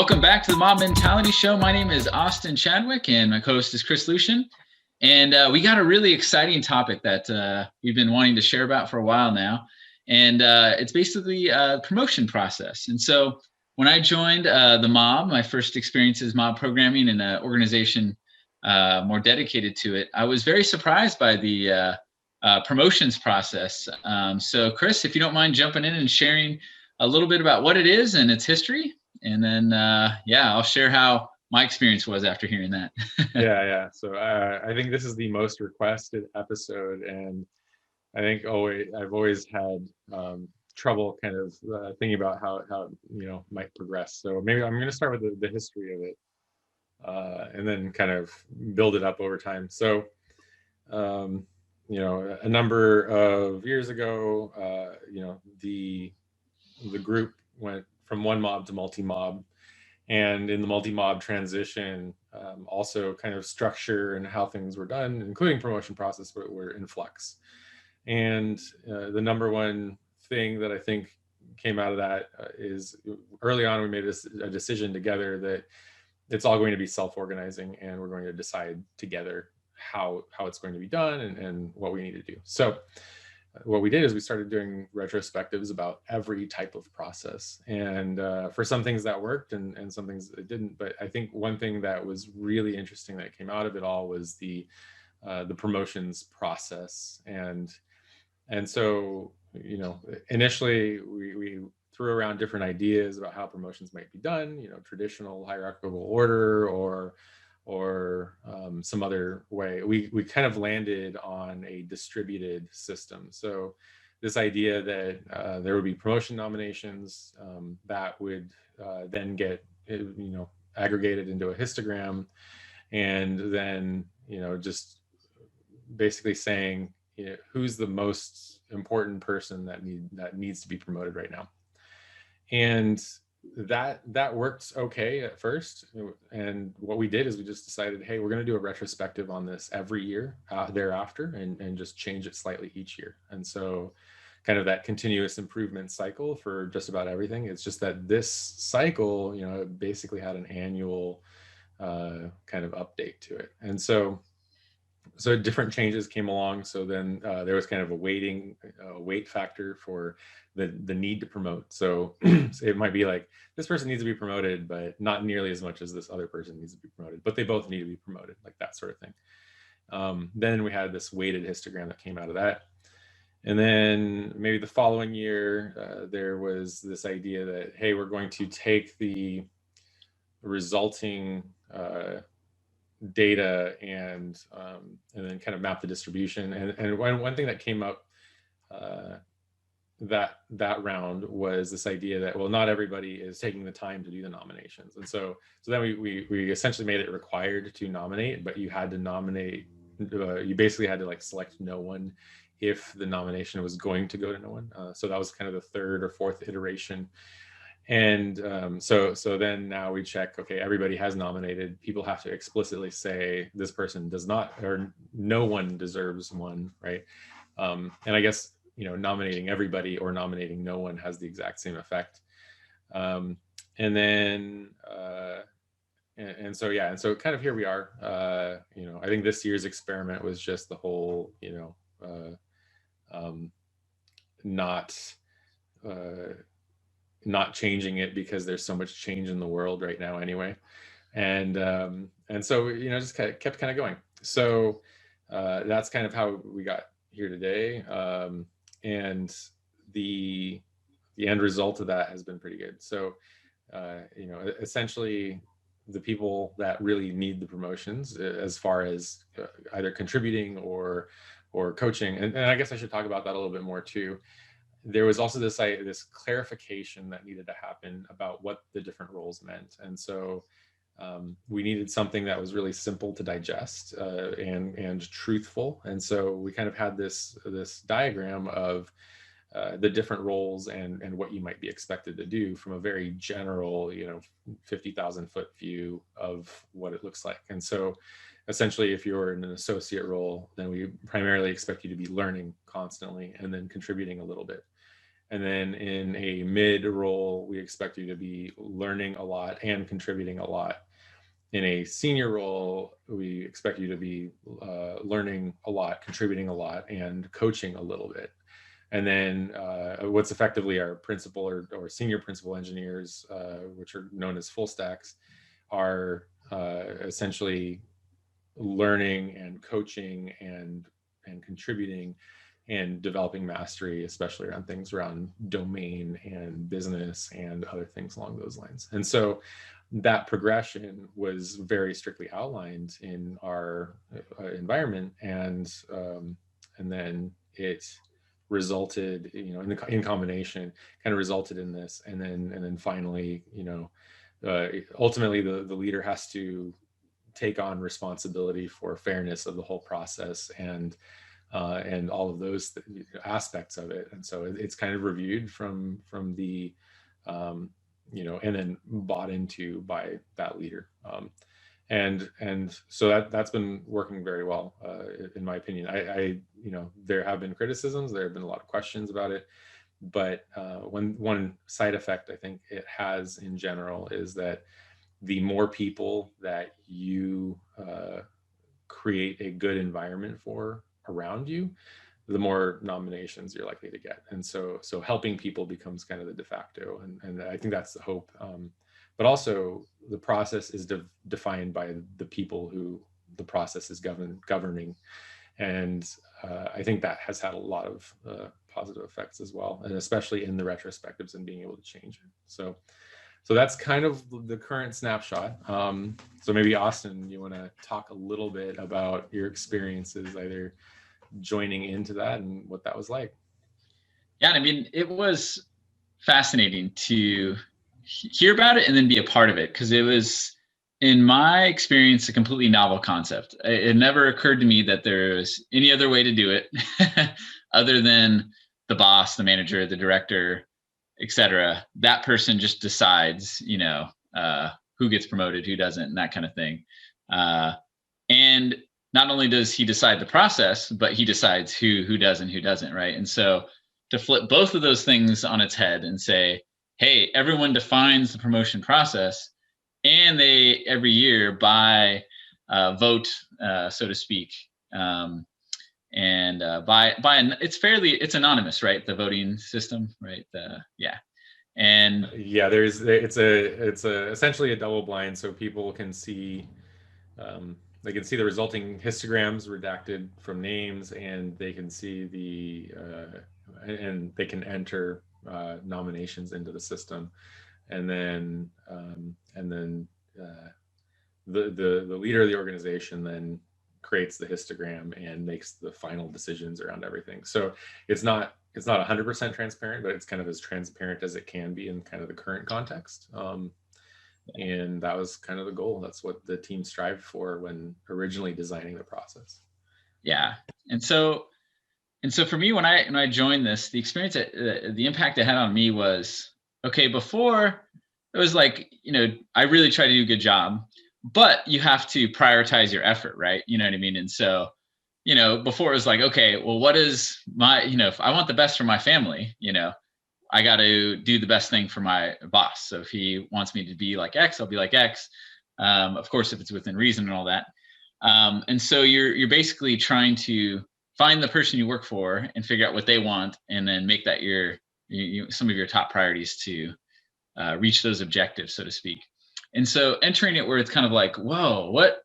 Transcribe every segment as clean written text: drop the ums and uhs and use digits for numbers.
Welcome back to the Mob Mentality Show. My name is Austin Chadwick, and my co-host is Chris Lucian. And we got a really exciting topic that we've been wanting to share about for a while now. And it's basically a promotion process. And so when I joined the Mob, my first experience is mob programming in an organization more dedicated to it, I was very surprised by the promotions process. So Chris, if you don't mind jumping in and sharing a little bit about what it is and its history. And then, I'll share how my experience was after hearing that. Yeah. So I think this is the most requested episode, and I think I've always had trouble kind of thinking about how might progress. So maybe I'm going to start with the history of it, and then kind of build it up over time. So, a number of years ago, the group went from one mob to multi-mob, and in the multi-mob transition, also kind of structure and how things were done, including promotion process, but were in flux. And the number one thing that I think came out of that is early on we made a decision together that it's all going to be self-organizing, and we're going to decide together how it's going to be done and what we need to do. So what we did is we started doing retrospectives about every type of process, and for some things that worked and some things that didn't. But I think one thing that was really interesting that came out of it all was the promotions process. And so initially we threw around different ideas about how promotions might be done, traditional hierarchical order or some other way. We kind of landed on a distributed system. So this idea that there would be promotion nominations that would then get aggregated into a histogram, and then just basically saying who's the most important person that needs to be promoted right now. And that worked okay at first, and what we did is we just decided, hey, we're going to do a retrospective on this every year thereafter, and just change it slightly each year. And so kind of that continuous improvement cycle for just about everything. It's just that this cycle it basically had an annual kind of update to it. And so different changes came along. So then there was kind of a weight factor for the need to promote. So it might be like, this person needs to be promoted, but not nearly as much as this other person needs to be promoted, but they both need to be promoted, like that sort of thing. Then we had this weighted histogram that came out of that. And then maybe the following year, there was this idea that, hey, we're going to take the resulting data and then kind of map the distribution. And one thing that came up that round was this idea that, well, not everybody is taking the time to do the nominations. And so then we essentially made it required to nominate, but you had to nominate, you basically had to like select no one if the nomination was going to go to no one. So that was kind of the third or fourth iteration. And so then now we check, okay, everybody has nominated. People have to explicitly say this person does not, or no one deserves one, right? And I guess, nominating everybody or nominating no one has the exact same effect. And then, and so kind of here we are. I think this year's experiment was just the whole, not changing it because there's so much change in the world right now anyway. And so, just kept kind of going. So that's kind of how we got here today. And the end result of that has been pretty good. So, essentially the people that really need the promotions as far as either contributing or coaching. And I guess I should talk about that a little bit more too. There was also this clarification that needed to happen about what the different roles meant. And so we needed something that was really simple to digest and truthful. And so we kind of had this diagram of the different roles and what you might be expected to do from a very general, 50,000 foot view of what it looks like. And so essentially, if you're in an associate role, then we primarily expect you to be learning constantly and then contributing a little bit. And then in a mid role, we expect you to be learning a lot and contributing a lot. In a senior role, we expect you to be learning a lot, contributing a lot, and coaching a little bit. And then what's effectively our principal or senior principal engineers, which are known as full stacks, are essentially learning and coaching and contributing and developing mastery, especially around things around domain and business and other things along those lines. And so that progression was very strictly outlined in our environment, and then it resulted, in combination, kind of resulted in this, and then finally, ultimately the leader has to take on responsibility for fairness of the whole process and all of those aspects of it. And so it's kind of reviewed from the and then bought into by that leader. And so that's been working very well, in my opinion. I there have been criticisms, there have been a lot of questions about it, but one side effect I think it has in general is that the more people that you create a good environment for around you, the more nominations you're likely to get. And so helping people becomes kind of the de facto, and I think that's the hope. But also the process is defined by the people who the process is governing. And I think that has had a lot of positive effects as well, and especially in the retrospectives and being able to change it. So that's kind of the current snapshot. So maybe Austin, you want to talk a little bit about your experiences either joining into that and what that was like? Yeah, I mean, it was fascinating to hear about it and then be a part of it, because it was, in my experience, a completely novel concept. It never occurred to me that there was any other way to do it other than the boss, the manager, the director, etc. That person just decides, who gets promoted, who doesn't, and that kind of thing. And not only does he decide the process, but he decides who does and who doesn't, right? And so to flip both of those things on its head and say, hey, everyone defines the promotion process, and they every year by vote, so to speak, and it's anonymous, right? The voting system, right? And yeah, it's essentially a double blind, so people can see. They can see the resulting histograms redacted from names, and they can see and they can enter nominations into the system, and then the leader of the organization then creates the histogram and makes the final decisions around everything. So it's not 100% transparent, but it's kind of as transparent as it can be in kind of the current context. And that was kind of the goal. That's what the team strived for when originally designing the process. Yeah. And so for me, when I joined this, the experience, the impact it had on me was, okay, before it was like, I really try to do a good job, but you have to prioritize your effort, right? You know what I mean? And so, before it was like, okay, well, what is my, if I want the best for my family, I got to do the best thing for my boss. So if he wants me to be like X, I'll be like X. Of course, if it's within reason and all that. And so you're basically trying to find the person you work for and figure out what they want, and then make that some of your top priorities to reach those objectives, so to speak. And so entering it where it's kind of like, whoa, what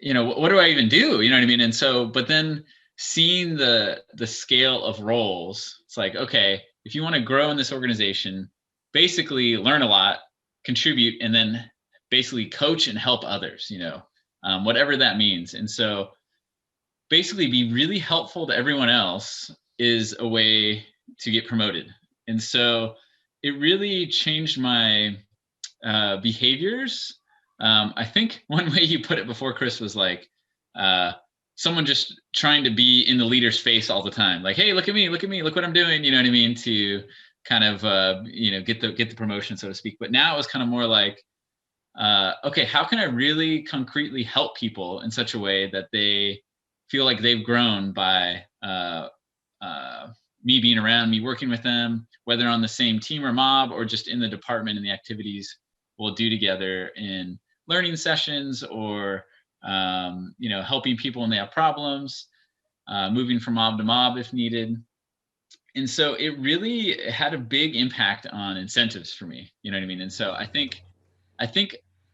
do I even do? You know what I mean? And so, but then seeing the scale of roles, it's like, okay, if you want to grow in this organization, basically learn a lot, contribute, and then basically coach and help others, whatever that means. And so basically be really helpful to everyone else is a way to get promoted. And so it really changed my behaviors. I think one way you put it before, Chris, was like someone just trying to be in the leader's face all the time. Like, hey, look at me, look what I'm doing. You know what I mean? To kind of, get the promotion, so to speak. But now it was kind of more like, okay, how can I really concretely help people in such a way that they feel like they've grown by me being around, me working with them, whether on the same team or mob or just in the department and the activities we'll do together in learning sessions or, helping people when they have problems, moving from mob to mob if needed. And so it really had a big impact on incentives for me. You know what I mean? And so I think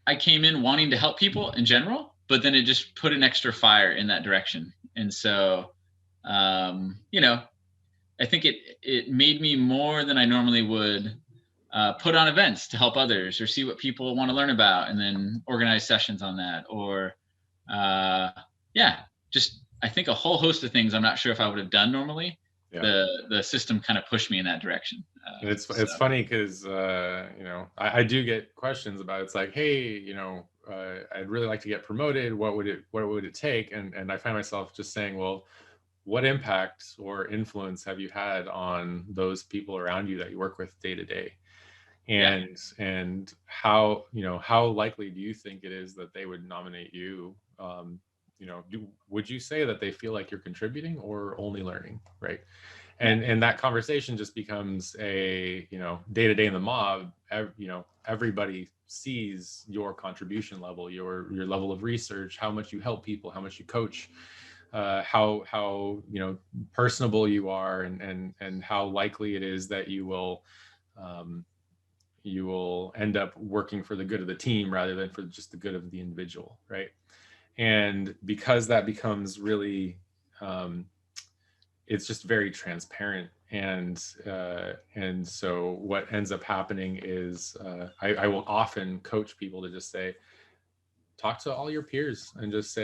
I came in wanting to help people in general, but then it just put an extra fire in that direction. And so, I think it made me more than I normally would put on events to help others or see what people want to learn about and then organize sessions on that. Or, just I think a whole host of things I'm not sure if I would have done normally. Yeah. The system kind of pushed me in that direction. It's funny because I do get questions about it's like, hey, I'd really like to get promoted. What would it take? And I find myself just saying, well, what impact or influence have you had on those people around you that you work with day to day? And how likely do you think it is that they would nominate you? Would you say that they feel like you're contributing or only learning, right? And that conversation just becomes a, day to day in the mob, everybody sees your contribution level, your level of research, how much you help people, how much you coach, how personable you are, and how likely it is that you will end up working for the good of the team rather than for just the good of the individual, right? And because that becomes really, it's just very transparent. And so what ends up happening is I will often coach people to just say, talk to all your peers and just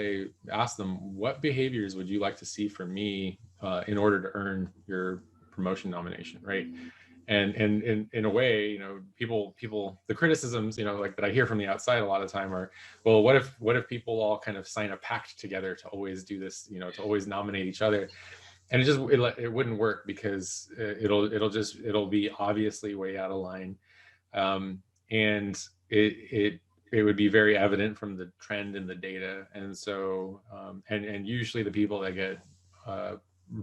ask them, what behaviors would you like to see from me in order to earn your promotion nomination, right? And in a way, people, the criticisms, like that I hear from the outside a lot of time are, well, what if people all kind of sign a pact together to always do this, to always nominate each other? And it wouldn't work because it'll be obviously way out of line. And it would be very evident from the trend in the data. And so, and usually the people that get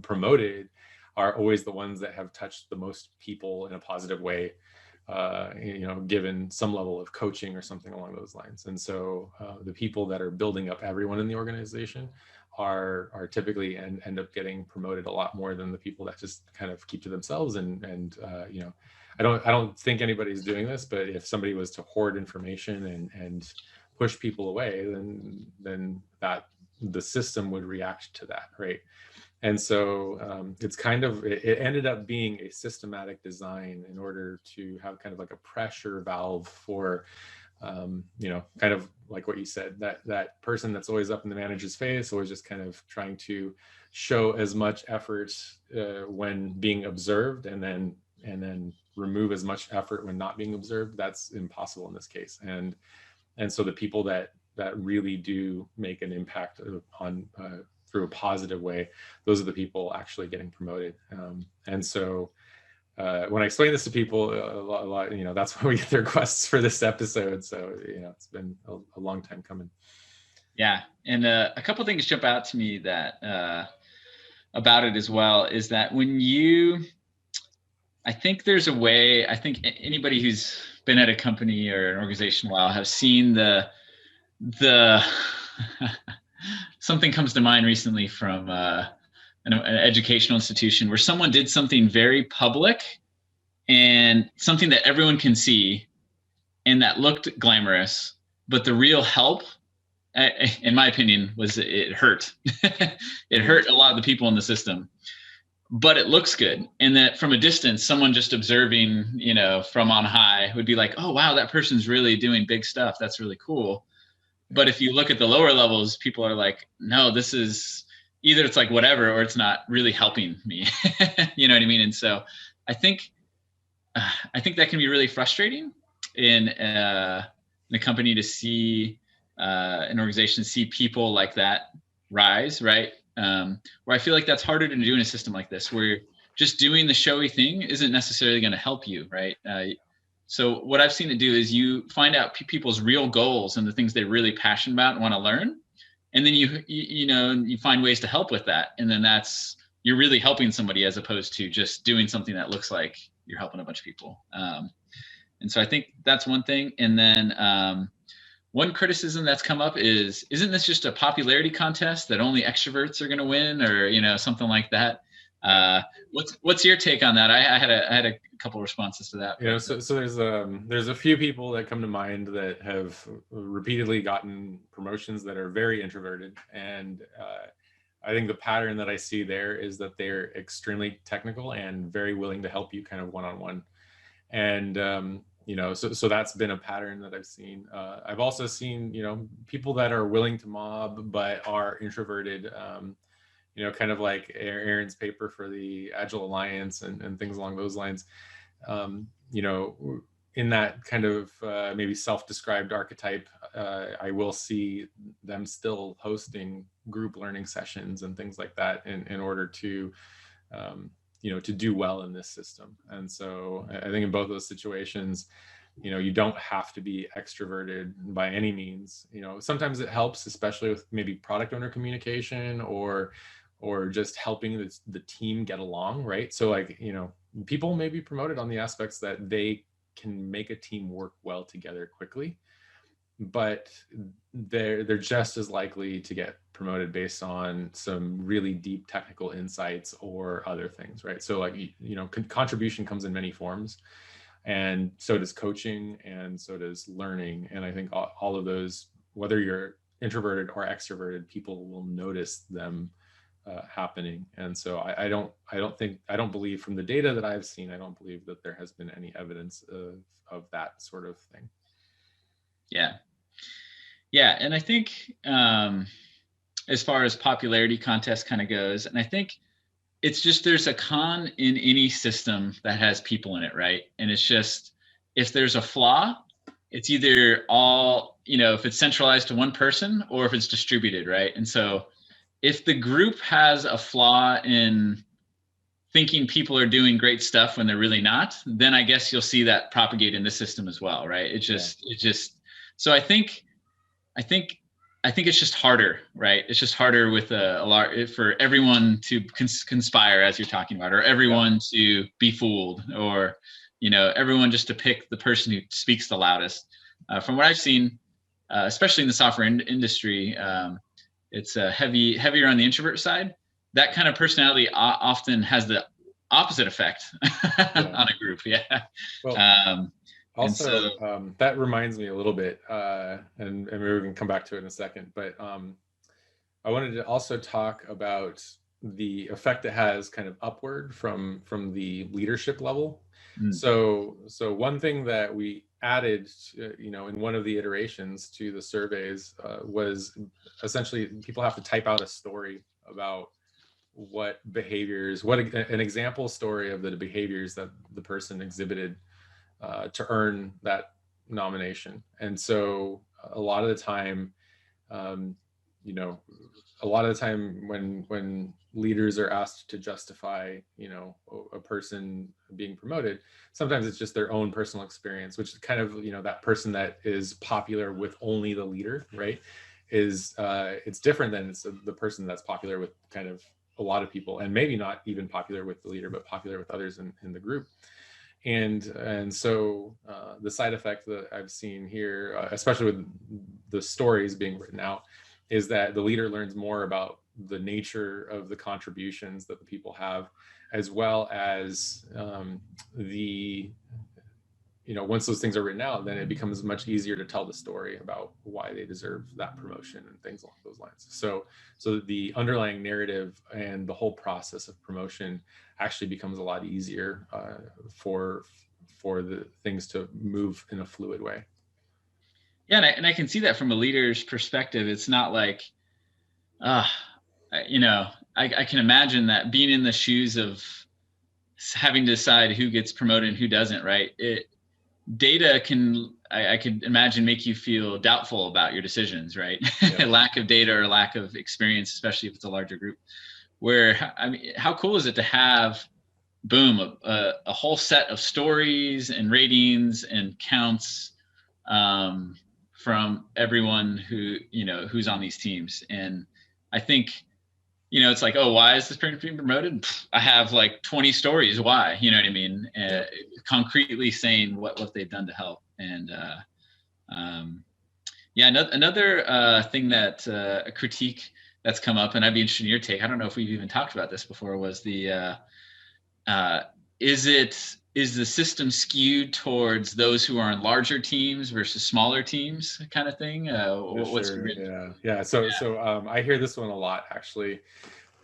promoted are always the ones that have touched the most people in a positive way, given some level of coaching or something along those lines. And so the people that are building up everyone in the organization are typically end up getting promoted a lot more than the people that just kind of keep to themselves. And I don't think anybody's doing this, but if somebody was to hoard information and push people away, then that the system would react to that, right? And so it's it ended up being a systematic design in order to have kind of like a pressure valve for, kind of like what you said, that person that's always up in the manager's face, always just kind of trying to show as much effort when being observed and then remove as much effort when not being observed. That's impossible in this case. And so the people that really do make an impact on through a positive way, those are the people actually getting promoted. And so when I explain this to people a lot, that's why we get the requests for this episode. So, it's been a long time coming. Yeah. And a couple things jump out to me that about it as well is that I think there's a way, I think anybody who's been at a company or an organization a while have seen the something comes to mind recently from an educational institution where someone did something very public and something that everyone can see and that looked glamorous, but the real help, in my opinion, was it hurt. It hurt a lot of the people in the system, but it looks good. And that from a distance, someone just observing, from on high would be like, oh, wow, that person's really doing big stuff. That's really cool. But if you look at the lower levels, people are like, no, this is either it's like whatever, or it's not really helping me. You know what I mean? And so I think that can be really frustrating in a company to see an organization see people like that rise, right? Where I feel like that's harder to do in a system like this, where just doing the showy thing isn't necessarily going to help you, right? So what I've seen it do is you find out people's real goals and the things they're really passionate about and want to learn. And then you find ways to help with that. And then that's you're really helping somebody as opposed to just doing something that looks like you're helping a bunch of people. And so I think that's one thing. And then one criticism that's come up is, isn't this just a popularity contest that only extroverts are going to win, or something like that? What's your take on that? I had a couple responses to that. So there's a few people that come to mind that have repeatedly gotten promotions that are very introverted, and I think the pattern that I see there is that they're extremely technical and very willing to help you kind of one-on-one. And so that's been a pattern that I've seen. I've also seen people that are willing to mob but are introverted. Kind of like Aaron's paper for the Agile Alliance and things along those lines. In that kind of maybe self-described archetype, I will see them still hosting group learning sessions and things like that in order to, to do well in this system. And so I think in both those situations, you don't have to be extroverted by any means. Sometimes it helps, especially with maybe product owner communication or just helping the team get along, right? So people may be promoted on the aspects that they can make a team work well together quickly, but they're just as likely to get promoted based on some really deep technical insights or other things, right? So contribution comes in many forms, and so does coaching, and so does learning. And I think all of those, whether you're introverted or extroverted, people will notice them happening. And so I don't believe, from the data that I've seen, I don't believe that there has been any evidence of that sort of thing. Yeah. And I think as far as popularity contest kind of goes, and I think it's just, there's a con in any system that has people in it, right? And it's just, if there's a flaw, it's either all, if it's centralized to one person or if it's distributed, right? And so if the group has a flaw in thinking people are doing great stuff when they're really not, then I guess you'll see that propagate in the system as well, right? So I think it's just harder, right? It's just harder with a lot for everyone to conspire, as you're talking about, or everyone to be fooled, or everyone just to pick the person who speaks the loudest. From what I've seen, especially in the software industry, it's heavier on the introvert side. That kind of personality often has the opposite effect on a group. Yeah. Well, that reminds me a little bit, and maybe we can come back to it in a second, but I wanted to also talk about the effect it has kind of upward from the leadership level. So one thing that we added, in one of the iterations to the surveys was essentially people have to type out a story about what behaviors, an example story of the behaviors that the person exhibited to earn that nomination. And so a lot of the time, when leaders are asked to justify, a person being promoted, sometimes it's just their own personal experience, which is kind of, that person that is popular with only the leader, right? It's different than it's the person that's popular with kind of a lot of people, and maybe not even popular with the leader, but popular with others in the group. And so the side effect that I've seen here, especially with the stories being written out, is that the leader learns more about the nature of the contributions that the people have, as well as once those things are written out, then it becomes much easier to tell the story about why they deserve that promotion and things along those lines. So the underlying narrative and the whole process of promotion actually becomes a lot easier for the things to move in a fluid way. Yeah, and I can see that from a leader's perspective. It's not like, I can imagine that being in the shoes of having to decide who gets promoted and who doesn't, right? Data can, I could imagine, make you feel doubtful about your decisions, right? Yeah. Lack of data or lack of experience, especially if it's a larger group. Where, how cool is it to have, boom, a whole set of stories and ratings and counts from everyone who's on these teams. And I think, it's like, oh, why is this person being promoted? I have like 20 stories why, you know what I mean? Concretely saying what they've done to help. And yeah, another thing that a critique that's come up, and I'd be interested in your take. I don't know if we've even talked about this before. Was the uh, is the system skewed towards those who are on larger teams versus smaller teams, kind of thing? What's Sure. your Yeah. So I hear this one a lot actually,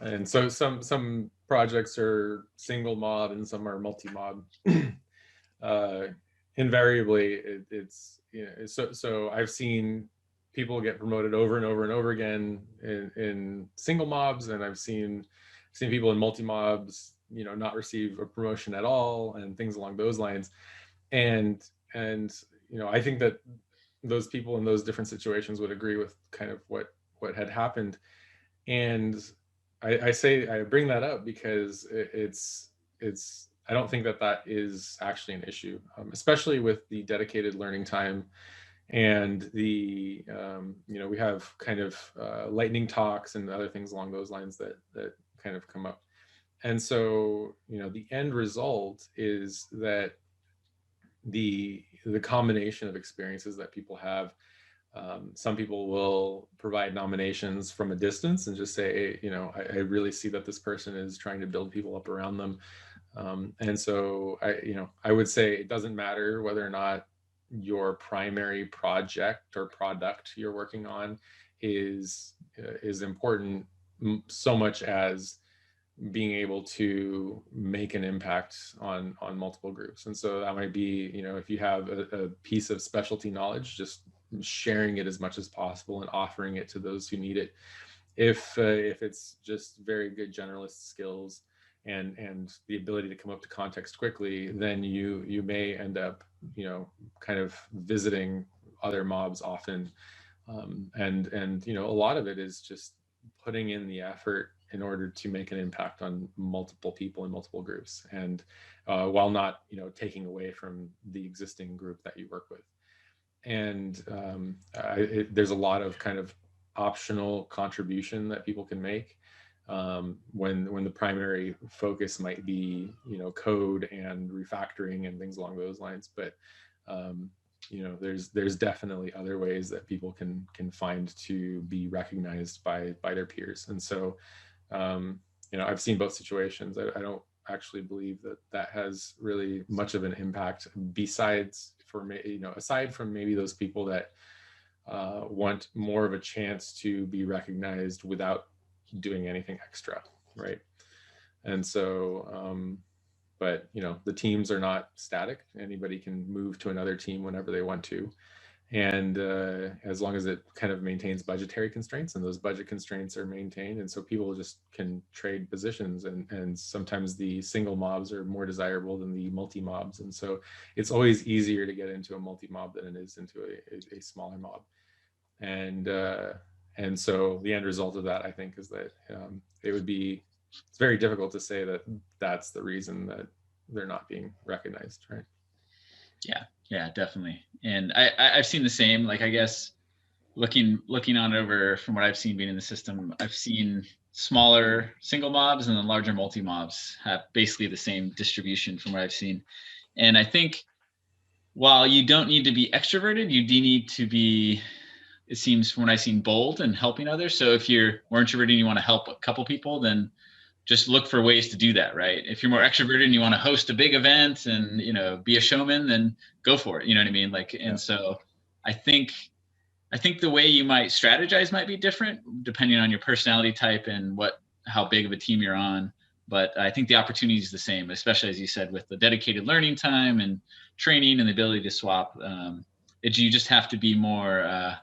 and so some projects are single mob and some are multi mob. uh, Invariably, it's so I've seen people get promoted over and over and over again in single mobs, and I've seen people in multi mobs not receive a promotion at all and things along those lines. And I think that those people in those different situations would agree with kind of what had happened. And I bring that up because it's I don't think that is actually an issue, especially with the dedicated learning time and the we have kind of lightning talks and other things along those lines that kind of come up. And so the end result is that the combination of experiences that people have. Some people will provide nominations from a distance and just say, hey, I really see that this person is trying to build people up around them. And so I would say it doesn't matter whether or not your primary project or product you're working on is important so much as being able to make an impact on multiple groups. And so that might be, if you have a piece of specialty knowledge, just sharing it as much as possible and offering it to those who need it. If it's just very good generalist skills and the ability to come up to context quickly, then you may end up kind of visiting other mobs often. And a lot of it is just putting in the effort in order to make an impact on multiple people in multiple groups, and while not taking away from the existing group that you work with. And there's a lot of kind of optional contribution that people can make when the primary focus might be code and refactoring and things along those lines. But there's definitely other ways that people can find to be recognized by their peers. And so I've seen both situations. I don't actually believe that has really much of an impact besides aside from maybe those people that want more of a chance to be recognized without doing anything extra, right? And so but the teams are not static. Anybody can move to another team whenever they want to, and as long as it kind of maintains budgetary constraints, and those budget constraints are maintained, and so people just can trade positions, and sometimes the single mobs are more desirable than the multi mobs, and so it's always easier to get into a multi mob than it is into a smaller mob. And so the end result of that, I think, is that it's very difficult to say that that's the reason that they're not being recognized, right? Yeah, definitely. And I've seen the same. Like, I guess looking on over from what I've seen being in the system, I've seen smaller single mobs and then larger multi mobs have basically the same distribution from what I've seen. And I think while you don't need to be extroverted, you do need to be, it seems from what I've seen, bold and helping others. So if you're more introverted and you want to help a couple people, then just look for ways to do that, right? If you're more extroverted and you want to host a big event and be a showman, then go for it. You know what I mean? Like, and so I think the way you might strategize might be different depending on your personality type and how big of a team you're on. But I think the opportunity is the same, especially as you said, with the dedicated learning time and training and the ability to swap. You just have to be more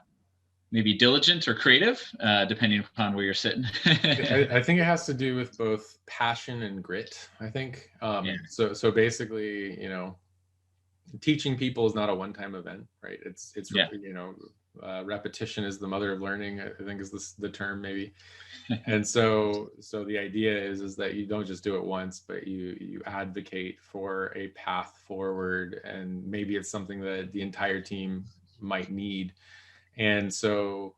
maybe diligent or creative, depending upon where you're sitting. I think it has to do with both passion and grit, I think. So basically, teaching people is not a one-time event, right? It's repetition is the mother of learning, I think is the term maybe. And so the idea is that you don't just do it once, but you advocate for a path forward, and maybe it's something that the entire team might need. And so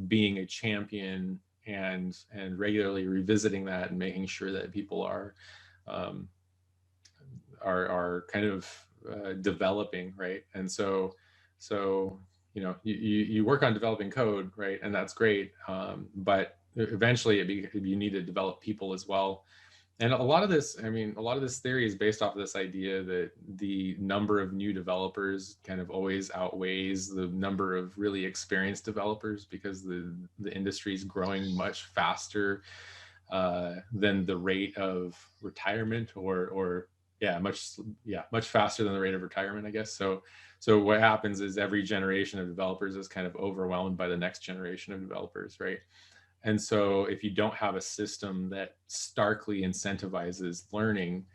being a champion and regularly revisiting that and making sure that people are kind of developing, right? And so you work on developing code, right? And that's great, but eventually you need to develop people as well. And a lot of this theory is based off of this idea that the number of new developers kind of always outweighs the number of really experienced developers, because the industry is growing much faster than the rate of retirement, much faster than the rate of retirement, I guess. So what happens is every generation of developers is kind of overwhelmed by the next generation of developers, right? And so if you don't have a system that starkly incentivizes learning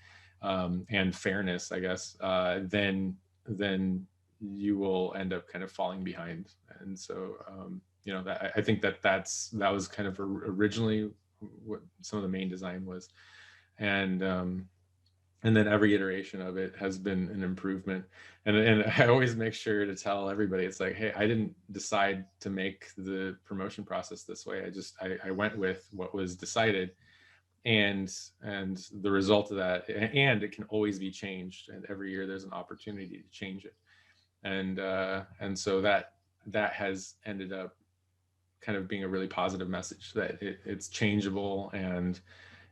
and fairness, I guess, then you will end up kind of falling behind. And so, I think that was kind of originally what some of the main design was. And then every iteration of it has been an improvement. And I always make sure to tell everybody, it's like, hey, I didn't decide to make the promotion process this way. I went with what was decided, and the result of that, and it can always be changed. And every year there's an opportunity to change it. And so that has ended up kind of being a really positive message, that it's changeable. And,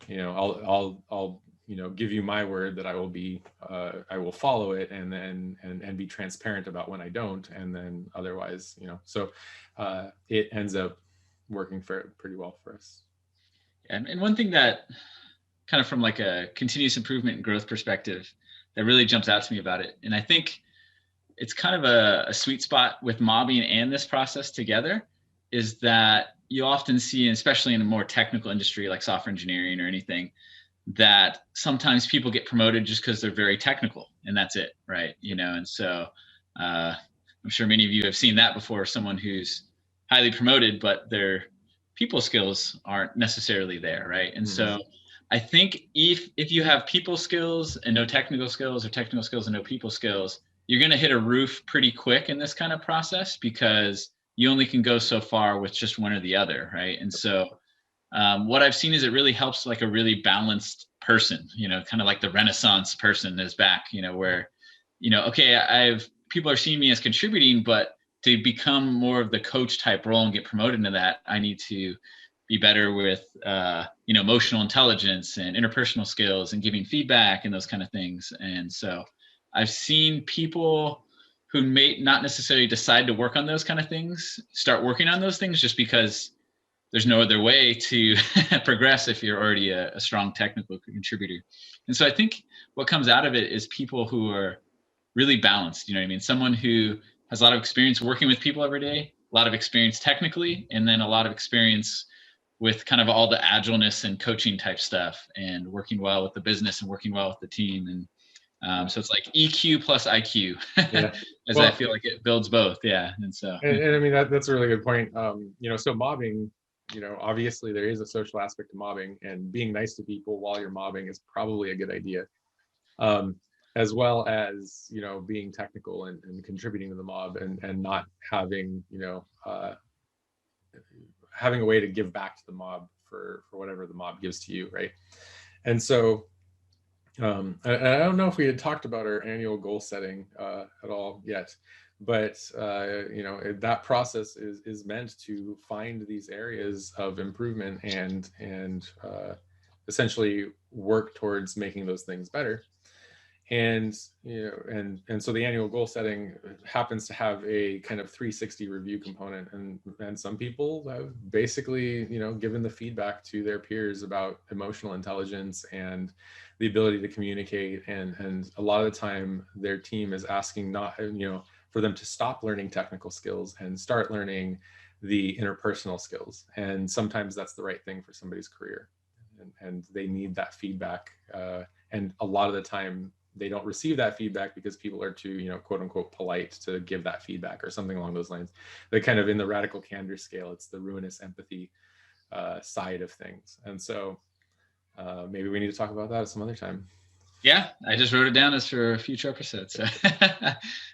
I'll give you my word that I will follow it, and be transparent about when I don't, and then otherwise, so it ends up working pretty well for us. And one thing that kind of from like a continuous improvement and growth perspective that really jumps out to me about it, and I think it's kind of a sweet spot with mobbing and this process together, is that you often see, especially in a more technical industry like software engineering or anything, that sometimes people get promoted just because they're very technical, and that's it, right? And so I'm sure many of you have seen that before, someone who's highly promoted, but their people skills aren't necessarily there, right? And so I think if you have people skills and no technical skills, or technical skills and no people skills, you're going to hit a roof pretty quick in this kind of process, because you only can go so far with just one or the other, right? And so what I've seen is it really helps like a really balanced person, kind of like the Renaissance person is back, where, okay, people are seeing me as contributing, but to become more of the coach type role and get promoted into that, I need to be better with, emotional intelligence and interpersonal skills and giving feedback and those kind of things. And so I've seen people who may not necessarily decide to work on those kind of things start working on those things, just because there's no other way to progress if you're already a strong technical contributor. And so I think what comes out of it is people who are really balanced, someone who has a lot of experience working with people every day, a lot of experience technically, and then a lot of experience with kind of all the agileness and coaching type stuff, and working well with the business and working well with the team. And so it's like EQ plus IQ, as I feel like it builds both. Yeah. And so, and I mean, that's a really good point. So mobbing, obviously there is a social aspect to mobbing, and being nice to people while you're mobbing is probably a good idea. As well as, being technical and contributing to the mob, and not having, having a way to give back to the mob for whatever the mob gives to you. Right. And so, I don't know if we had talked about our annual goal setting at all yet, but that process is meant to find these areas of improvement and essentially work towards making those things better. And so the annual goal setting happens to have a kind of 360 review component, and some people have basically given the feedback to their peers about emotional intelligence and the ability to communicate, and a lot of the time their team is asking not for them to stop learning technical skills and start learning the interpersonal skills. And sometimes that's the right thing for somebody's career, and they need that feedback, and a lot of the time they don't receive that feedback because people are too, quote unquote, polite to give that feedback or something along those lines. They kind of, in the radical candor scale, it's the ruinous empathy side of things. And so maybe we need to talk about that at some other time. Yeah, I just wrote it down as for future episodes. So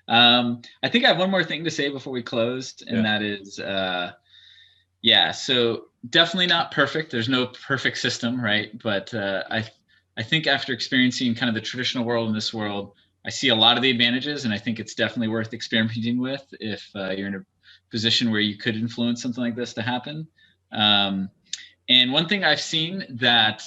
I think I have one more thing to say before we close, and that is, so definitely not perfect. There's no perfect system, right? But I think after experiencing kind of the traditional world and this world, I see a lot of the advantages, and I think it's definitely worth experimenting with if you're in a position where you could influence something like this to happen. And one thing I've seen that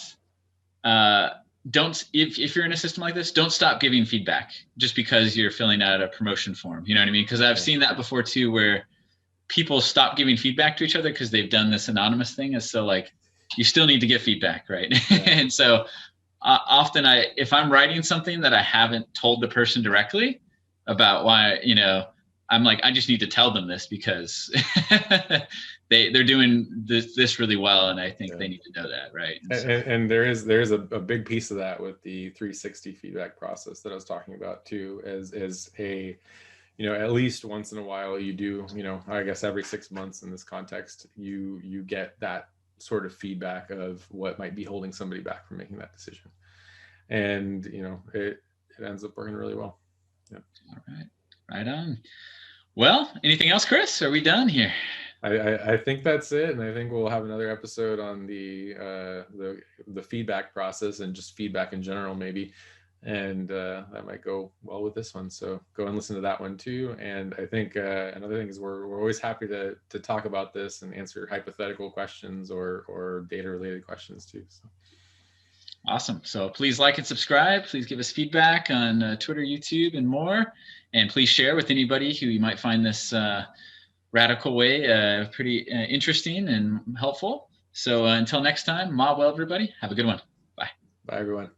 don't, if you're in a system like this, don't stop giving feedback just because you're filling out a promotion form. You know what I mean? Because I've seen that before too, where people stop giving feedback to each other because they've done this anonymous thing. And so like, you still need to give feedback, right? Yeah. And so often if I'm writing something that I haven't told the person directly about why, I'm like, I just need to tell them this because they're doing this really well, and I think they need to know that, right? And there is a big piece of that with the 360 feedback process that I was talking about too, as a at least once in a while you do, I guess every 6 months in this context, you get that sort of feedback of what might be holding somebody back from making that decision, and it ends up working really well. Yeah. All right on. Well, anything else, Chris? Are we done here? I think that's it, and I think we'll have another episode on the feedback process and just feedback in general, maybe, and that might go well with this one. So go and listen to that one too. And I think another thing is we're always happy to talk about this and answer hypothetical questions or data related questions too. So. Awesome. So please like and subscribe. Please give us feedback on Twitter, YouTube, and more. And please share with anybody who you might find this radical way pretty interesting and helpful. So until next time, mob well, everybody. Have a good one. Bye. Bye, everyone.